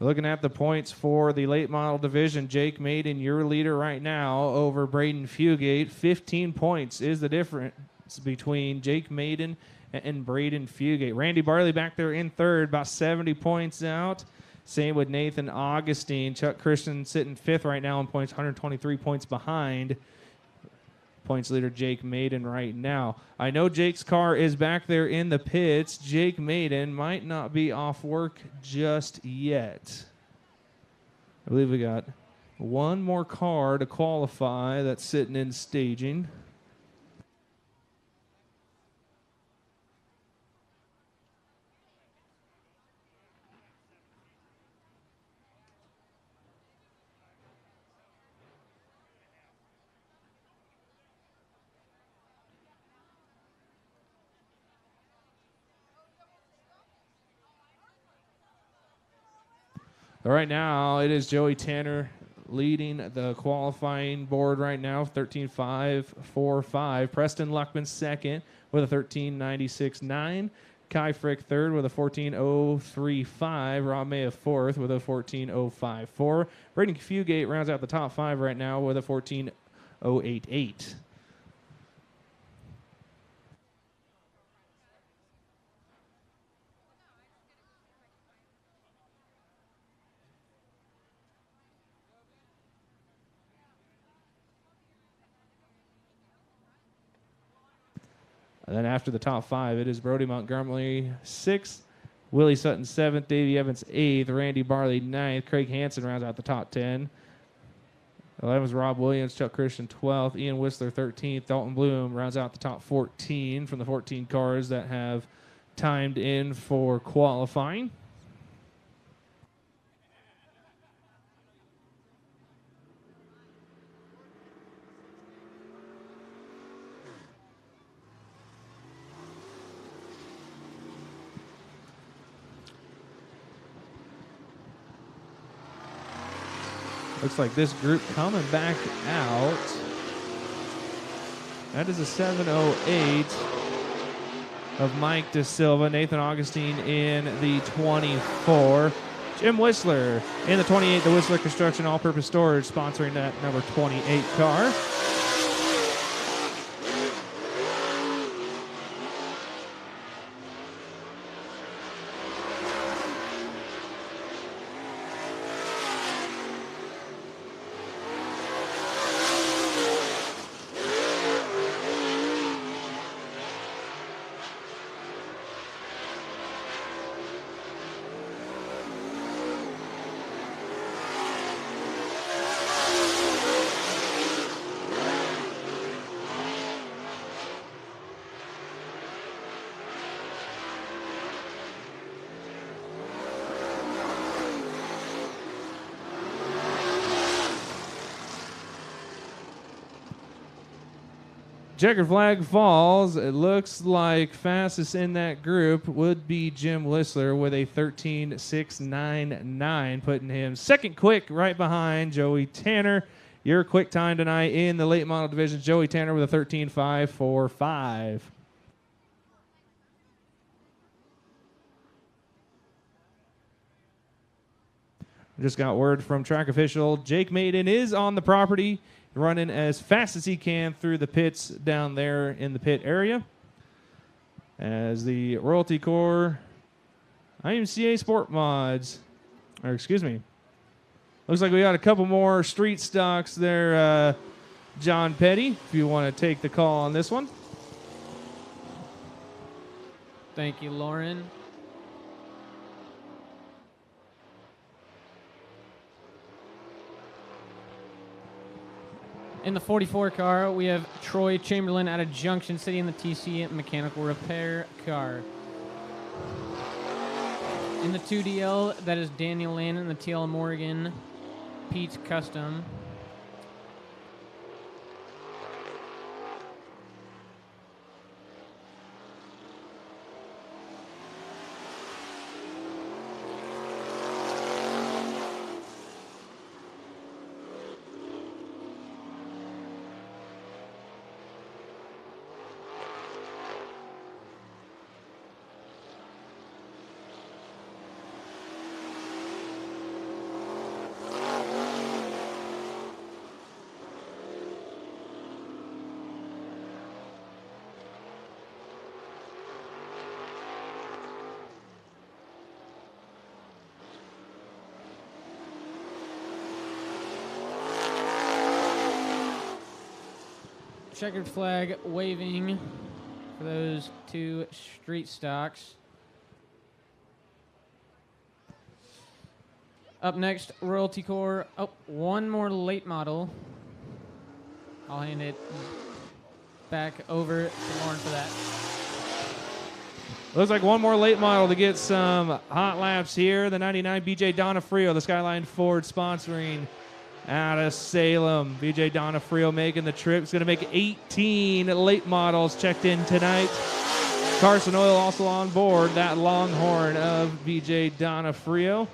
Looking at the points for the late model division, Jake Maiden, your leader right now over Braden Fugate. 15 points is the difference between Jake Maiden and Braden Fugate. Randy Barley back there in third, about 70 points out. Same with Nathan Augustine. Chuck Christian sitting fifth right now in points, 123 points behind points leader Jake Maiden right now. I know Jake's car is back there in the pits. Jake Maiden might not be off work just yet. I believe we got one more car to qualify that's sitting in staging. Right now, it is Joey Tanner leading the qualifying board right now, 13.545. Preston Luckman second with a 13.96.9. Kai Frick third with a 14.035. Rob May fourth with a 14.054. Braden Fugate rounds out the top five right now with a 14.088. And then after the top five, it is Brody Montgomery sixth, Willie Sutton seventh, Davey Evans eighth, Randy Barley ninth, Craig Hansen rounds out the top 10. 11th was Rob Williams, Chuck Christian 12th, Ian Whistler 13th, Dalton Bloom rounds out the top 14 from the 14 cars that have timed in for qualifying. Looks like this group coming back out. That is a 7:08 of Mike De Silva. Nathan Augustine in the 24. Jim Whistler in the 28. The Whistler Construction All-Purpose Storage sponsoring that number 28 car. Checkered flag falls. It looks like fastest in that group would be Jim Whistler with a 13.699, putting him second quick right behind Joey Tanner. Your quick time tonight in the late model division, Joey Tanner with a 13.545. Just got word from track official Jake Maiden is on the property, running as fast as he can through the pits down there in the pit area. As the Royalty Corps, IMCA Sport Mods, or excuse me, looks like we got a couple more street stocks there, John Petty, if you want to take the call on this one. Thank you, Lauren. In the 44 car, we have Troy Chamberlain out of Junction City in the TC mechanical repair car. In the 2DL, that is Daniel Landon in the TL Morgan Pete's Custom. checkered flag waving for those 2 street stocks. Up next, Royalty Core. Oh, one more late model. I'll hand it back over to Lauren for that. Looks like one more late model to get some hot laps here. The 99 BJ Donofrio, the Skyline Ford sponsoring out of Salem. BJ Donofrio making the trip. He's going to make 18 late models checked in tonight. Carson Oil also on board, that Longhorn of BJ Donofrio.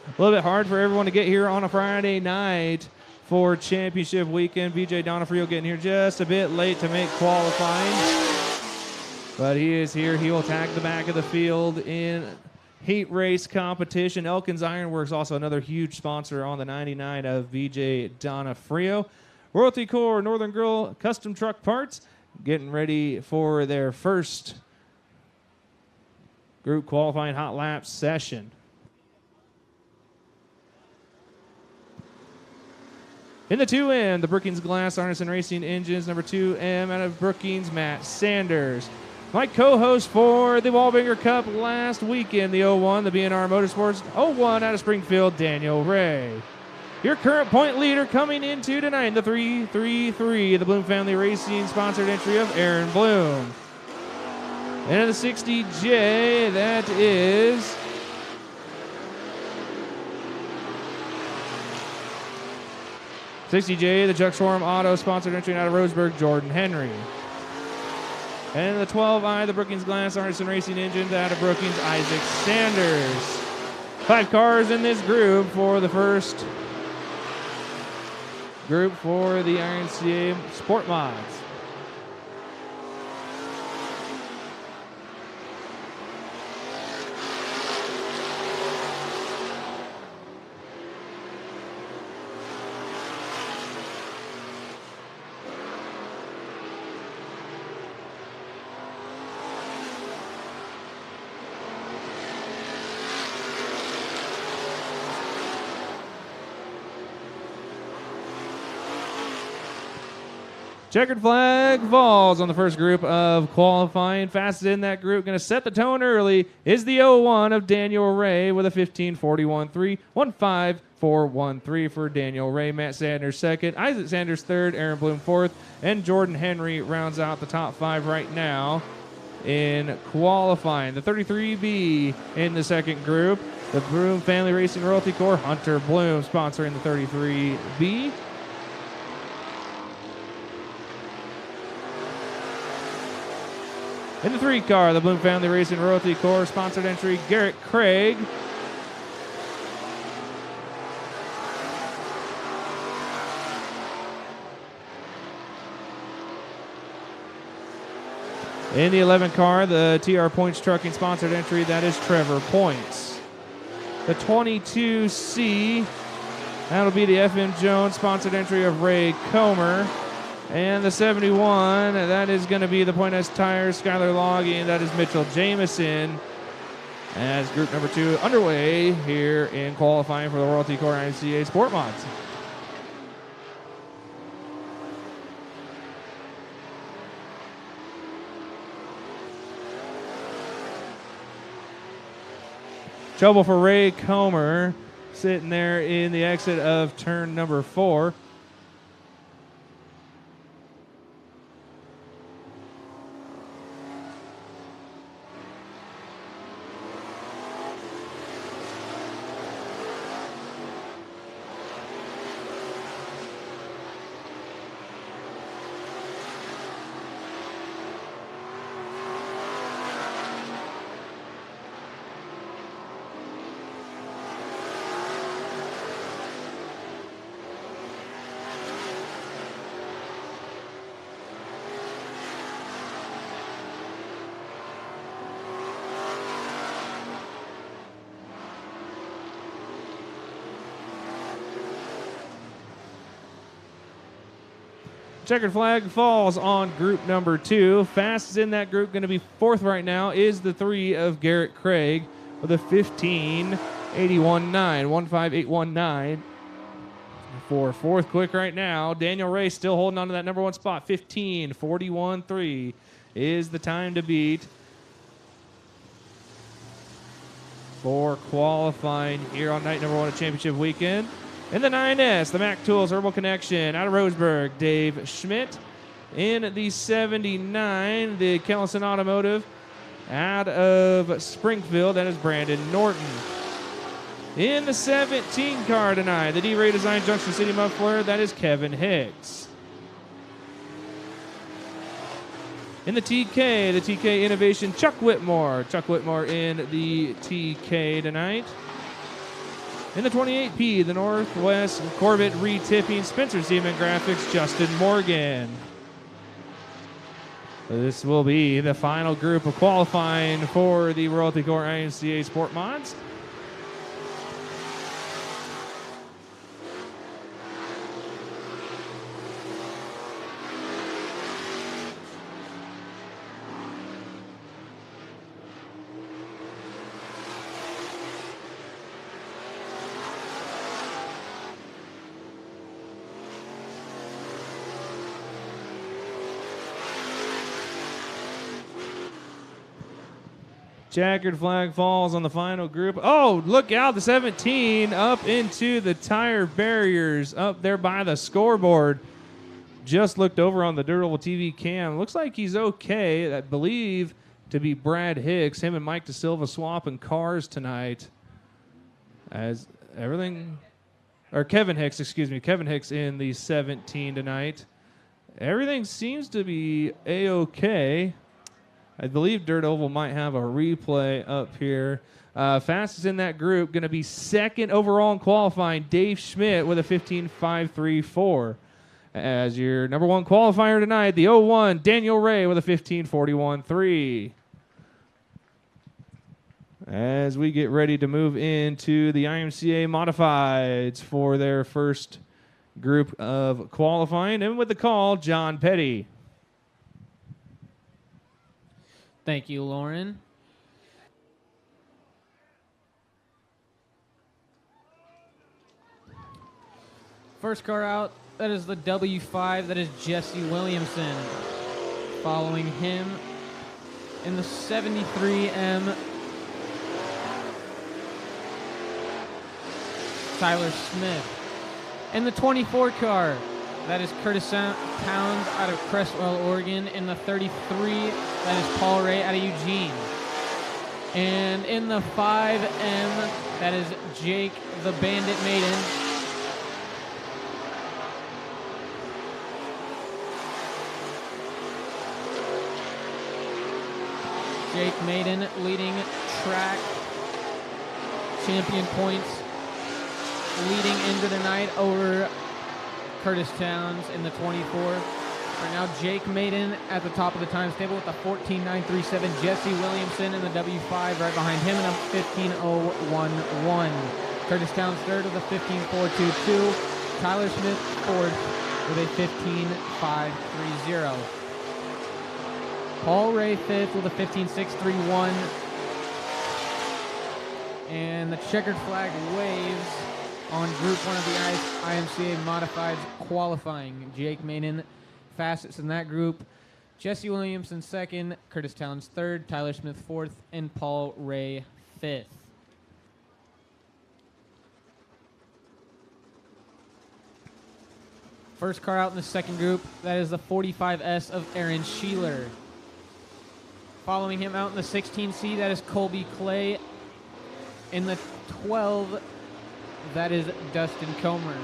A little bit hard for everyone to get here on a Friday night for championship weekend. BJ Donofrio getting here just a bit late to make qualifying. But he is here. He will attack the back of the field in heat race competition. Elkins Ironworks, also another huge sponsor on the 99 of BJ Donofrio. Royalty Core Northern Grill Custom Truck Parts getting ready for their first group qualifying hot lap session. In the 2M, the Brookings Glass Harness and Racing Engines, number 2M out of Brookings, Matt Sanders. My co-host for the Wallbanger Cup last weekend, the 01, the BNR Motorsports 01 out of Springfield, Daniel Ray. Your current point leader coming into tonight, the 333, the Bloom Family Racing sponsored entry of Aaron Bloom. And in the 60J, that is 60J, the Chuck Swarm Auto sponsored entry out of Roseburg, Jordan Henry. And in the 12I, the Brookings Glass Harness and Racing Engines out of Brookings, Isaac Sanders. 5 cars in this group for the first group for the IRNCA Sport Mods. Checkered flag falls on the first group of qualifying. Fastest in that group, going to set the tone early, is the 01 of Daniel Ray with a 15:41.3, 15413 for Daniel Ray. Matt Sanders second, Isaac Sanders third, Aaron Bloom fourth, and Jordan Henry rounds out the top 5 right now in qualifying. The 33B in the second group, the Bloom Family Racing Royalty Core, Hunter Bloom sponsoring the 33B. In the 3 car, the Bloom Family Racing Royalty Core sponsored entry, Garrett Craig. In the 11 car, the TR Points Trucking sponsored entry, that is Trevor Points. The 22C, that'll be the FM Jones sponsored entry of Ray Comer. And the 71, that is going to be the Point S Tires, Skylar Logging, that is Mitchell Jameson. As group number 2 underway here in qualifying for the Royalty Core ICA Sport Mods. Trouble for Ray Comer, sitting there in the exit of turn number 4. Checkered flag falls on group number 2. Fastest in that group, going to be fourth right now, is the 3 of Garrett Craig with a 15.81.9. 15819. For fourth quick right now, Daniel Ray still holding on to that number 1 spot. 15.41.3 is the time to beat for qualifying here on night number 1 of championship weekend. In the 9S, the Mac Tools Herbal Connection out of Roseburg, Dave Schmidt. In the 79, the Kellison Automotive out of Springfield, that is Brandon Norton. In the 17 car tonight, the D-Ray Design Junction City Muffler, that is Kevin Hicks. In the TK Innovation, Chuck Whitmore. Chuck Whitmore in the TK tonight. In the 28P, the Northwest Corvette Retipping, Spencer Seaman Graphics, Justin Morgan. This will be the final group of qualifying for the Royalty Core IMCA Sport Mods. Checkered flag falls on the final group. Oh, look out, the 17 up into the tire barriers up there by the scoreboard. Just looked over on the Durable TV cam. Looks like he's okay. I believe to be Brad Hicks. Him and Mike DeSilva swapping cars tonight. As everything, or Kevin Hicks, excuse me. Kevin Hicks in the 17 tonight. Everything seems to be A-okay. I believe Dirt Oval might have a replay up here. Fastest in that group, going to be second overall in qualifying, Dave Schmidt with a 15.534. As your number 1 qualifier tonight, the 01, Daniel Ray with a 15.41.3. As we get ready to move into the IMCA Modifieds for their first group of qualifying. And with the call, John Petty. Thank you, Lauren. First car out, that is the W5, that is Jesse Williamson. Following him in the 73M, Tyler Smith. In the 24 car, that is Curtis Towns out of Crestwell, Oregon. In the 33, that is Paul Ray out of Eugene. And in the 5M, that is Jake the Bandit Maiden. Jake Maiden leading track champion points, leading into the night over Curtis Towns in the 24. Right now, Jake Maiden at the top of the times table with a 14.937. Jesse Williamson in the W5 right behind him in a 15.011. Curtis Towns third with a 15.422. Tyler Smith fourth with a 15.530. Paul Ray fifth with a 15.631. And the checkered flag waves on Group 1 of the IMCA Modifieds qualifying. Jake Maiden fastest in that group. Jesse Williamson second, Curtis Towns third, Tyler Smith fourth, and Paul Ray fifth. First car out in the second group, that is the 45S of Aaron Sheeler. Following him out in the 16C, that is Colby Clay. In the 12, that is Dustin Comer.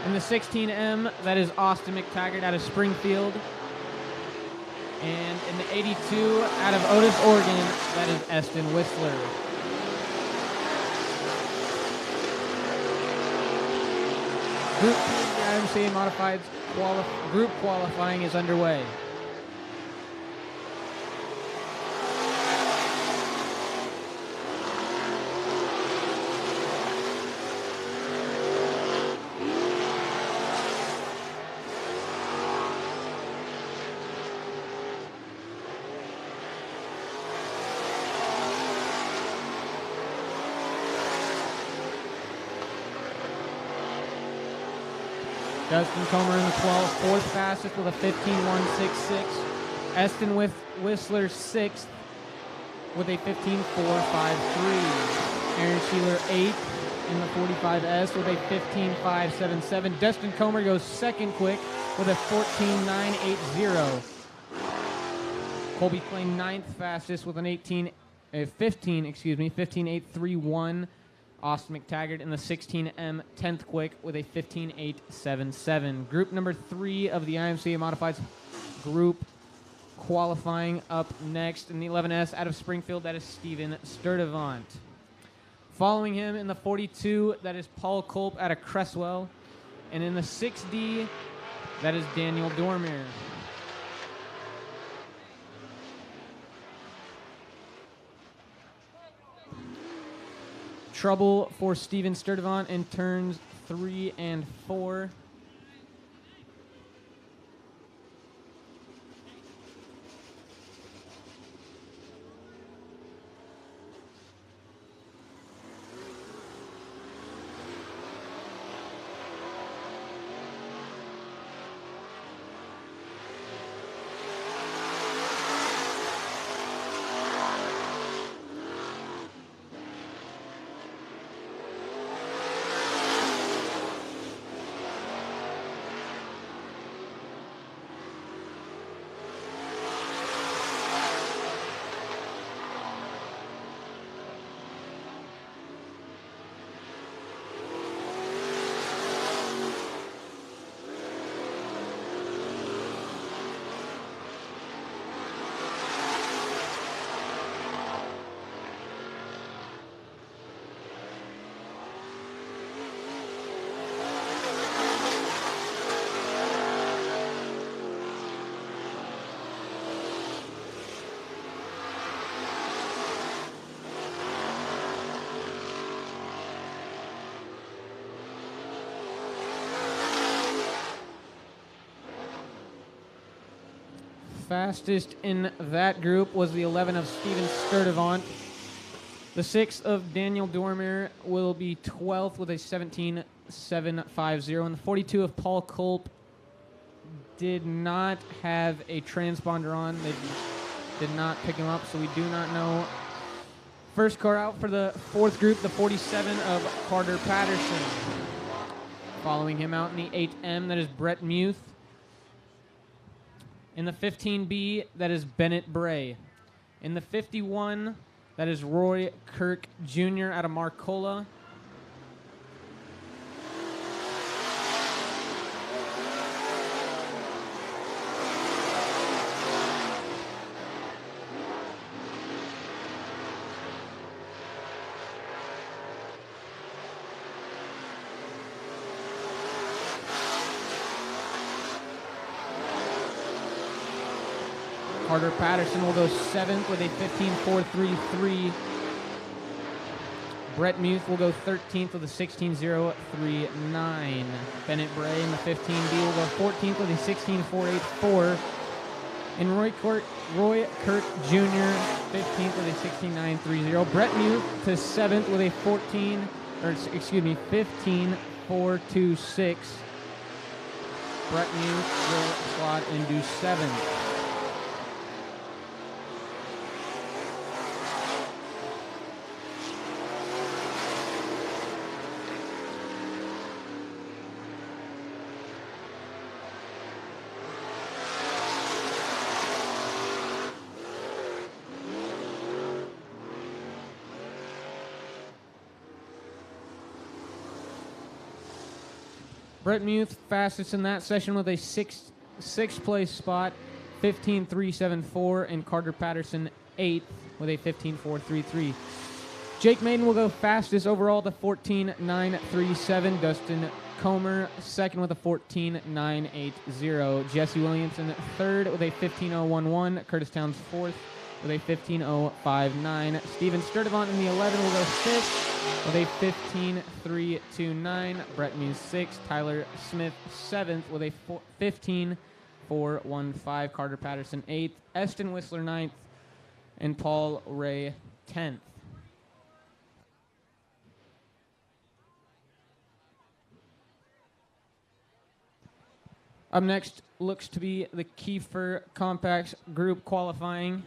In the 16M, that is Austin McTaggart out of Springfield. And in the 82, out of Otis, Oregon, that is Eston Whistler. Group 2 of the IMCA Modifieds group qualifying is underway. Dustin Comer in the 12th, fourth fastest with a 15.166. Eston Whistler, sixth with a 15.453. Aaron Sheeler, eighth in the 45S with a 15.577. Dustin Comer goes second quick with a 14.980. Colby Clay, ninth fastest with an 15.831. Austin McTaggart in the 16M, 10th quick with a 15.877. Group number 3 of the IMCA Modifieds group qualifying up next in the 11S out of Springfield, that is Steven Sturdivant. Following him in the 42, that is Paul Culp out of Cresswell. And in the 6D, that is Daniel Dormier. Trouble for Steven Sturdivant in turns 3 and 4. Fastest in that group was the 11 of Steven Sturdivant. The 6 of Daniel Dormier will be 12th with a 17.750. And the 42 of Paul Culp did not have a transponder on. They did not pick him up, so we do not know. First car out for the 4th group, the 47 of Carter Patterson. Following him out in the 8M, that is Brett Muth. In the 15B, that is Bennett Bray. In the 51, that is Roy Kirk Jr. out of Marcola. Carter Patterson will go 7th with a 15.433. Brett Muth will go 13th with a 16.039. Bennett Bray in the 15B will go 14th with a 16.484. And Roy Kirk Jr. 15th with a 16.930. Brett Muth to 7th with a 15.426. Brett Muth will slot into 7th. Brett Muth fastest in that session with a sixth place spot, 15.374, and Carter Patterson 8th with a 15.433. Jake Maiden will go fastest overall to 14.937. Dustin Comer second with a 14.980. Jesse Williamson third with a 15.011. Curtis Towns fourth with a 15.059. Steven Sturdivant in the 11 will go 5th with a 15.329. Brett Muse 6th. Tyler Smith 7th with a 15.415. Carter Patterson 8th. Eston Whistler 9th. And Paul Ray 10th. Up next looks to be the Kiefer Compacts group qualifying.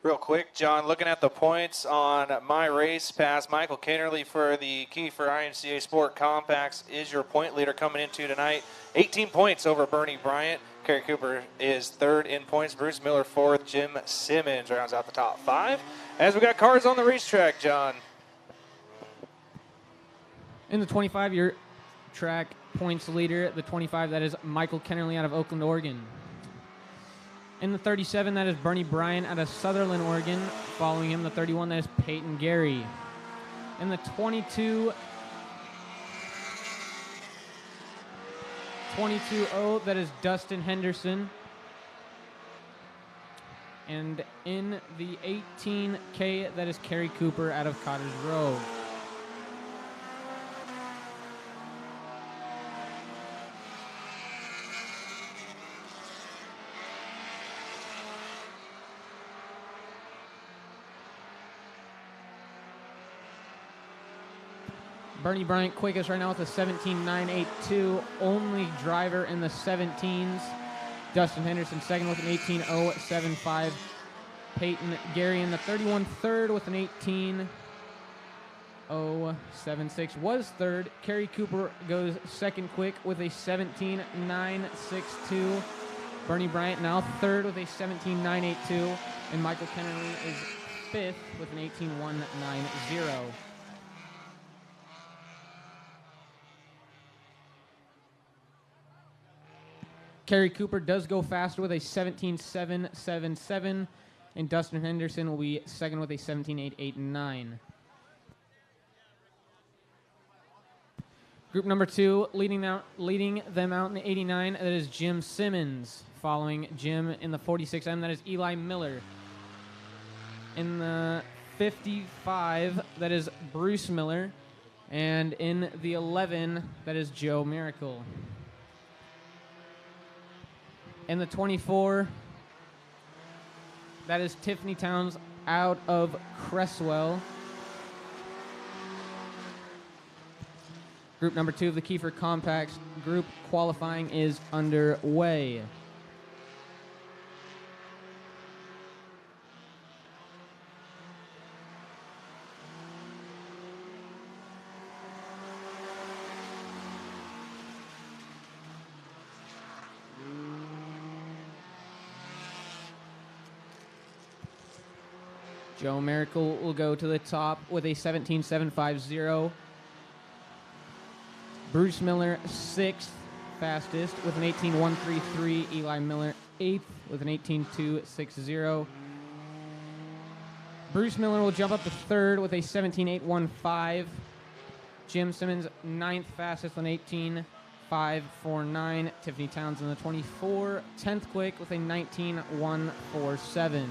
Real quick, John, looking at the points on my race pass, Michael Kennerly for the Kiefer IMCA Sport Compacts is your point leader coming into tonight. 18 points over Bernie Bryant. Kerry Cooper is third in points. Bruce Miller fourth. Jim Simmons rounds out the top five. As we got cars on the racetrack, John. In the 25-year track points leader, the 25, that is Michael Kennerly out of Oakland, Oregon. In the 37, that is Bernie Bryant out of Sutherland, Oregon. Following him, the 31, that is Peyton Gary. In the 22-0, that is Dustin Henderson. And in the 18K, that is Kerry Cooper out of Cottage Grove. Bernie Bryant quickest right now with a 17.982, only driver in the 17s. Dustin Henderson second with an 18.075. Peyton Gary in the 31 third with an 18.076. Was third. Kerry Cooper goes second quick with a 17.962. Bernie Bryant now third with a 17.982. And Michael Kennerly is fifth with an 18.190. Kerry Cooper does go faster with a 17.777, and Dustin Henderson will be second with a 17.889. Group number two, leading them out in the 89, that is Jim Simmons. Following Jim in the 46M, that is Eli Miller. In the 55, that is Bruce Miller. And in the 11, that is Joe Miracle. In the 24, that is Tiffany Towns out of Cresswell. Group number two of the Kiefer Compacts group qualifying is underway. Joe Miracle will go to the top with a 17.750. Bruce Miller, sixth fastest with an 18.133. Eli Miller, eighth with an 18.260. Bruce Miller will jump up to third with a 17.815. Jim Simmons, ninth fastest with an 18.549. Tiffany Towns in the 24, 10th quick with a 19.147.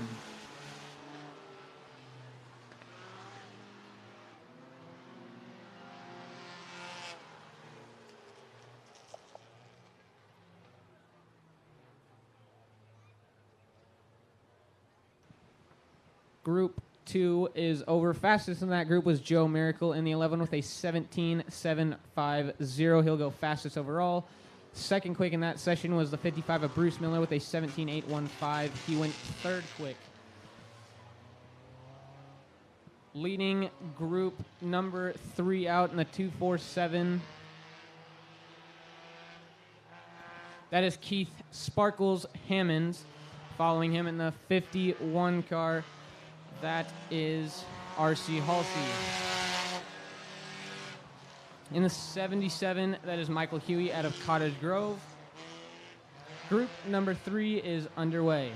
Group 2 is over. Fastest in that group was Joe Miracle in the 11 with a 17.750. He'll go fastest overall. Second quick in that session was the 55 of Bruce Miller with a 17.815. He went third quick. Leading group number 3 out in the 247. That is Keith Sparkles Hammonds. Following him in the 51 car, that is R.C. Halsey. In the 77, that is Michael Huey out of Cottage Grove. Group number 3 is underway.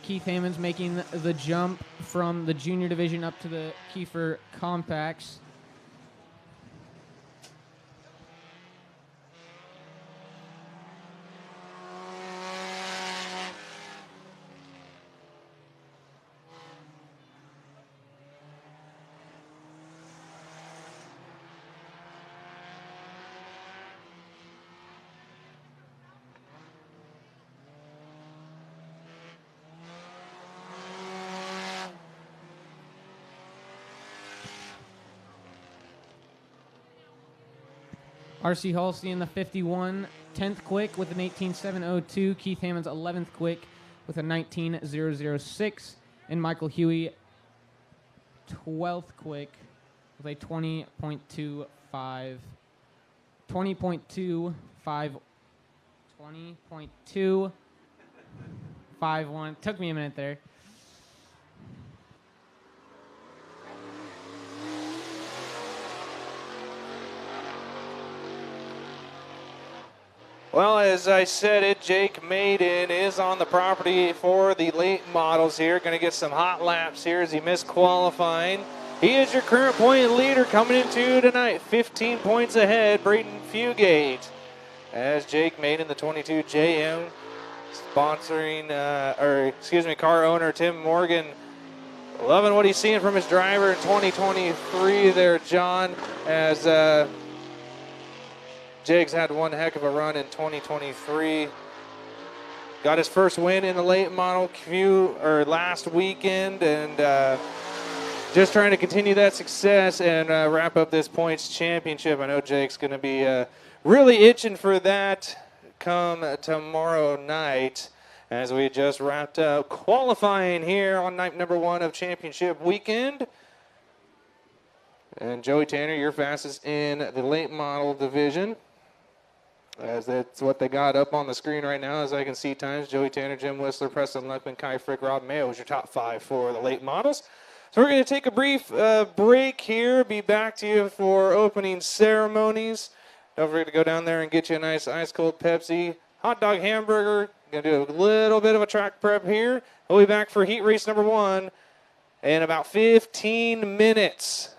Keith Hammonds making the jump from the junior division up to the Kiefer Compacts. R.C. Halsey in the 51, 10th quick with an 18.702. Keith Hammonds 11th quick with a 19.006. And Michael Huey 12th quick with a 20.25. 20.251. Took me a minute there. Well, as I said it, Jake Maiden is on the property for the late models here. Going to get some hot laps here as he missed qualifying. He is your current point leader coming into tonight. 15 points ahead, Braden Fugate. As Jake Maiden, the 22 JM, sponsoring, car owner Tim Morgan. Loving what he's seeing from his driver in 2023 there, John, as Jake's had one heck of a run in 2023. Got his first win in the late model last weekend, and just trying to continue that success and wrap up this points championship. I know Jake's going to be really itching for that come tomorrow night, as we just wrapped up qualifying here on night number 1 of championship weekend. And Joey Tanner, you're fastest in the late model division, as that's what they got up on the screen right now. As I can see times, Joey Tanner, Jim Whistler, Preston Leckman, Kai Frick, Rob Mayo is your top 5 for the late models. So we're going to take a brief break here, be back to you for opening ceremonies. Don't forget to go down there and get you a nice ice-cold Pepsi, hot dog hamburger. Going to do a little bit of a track prep here. We'll be back for heat race number 1 in about 15 minutes.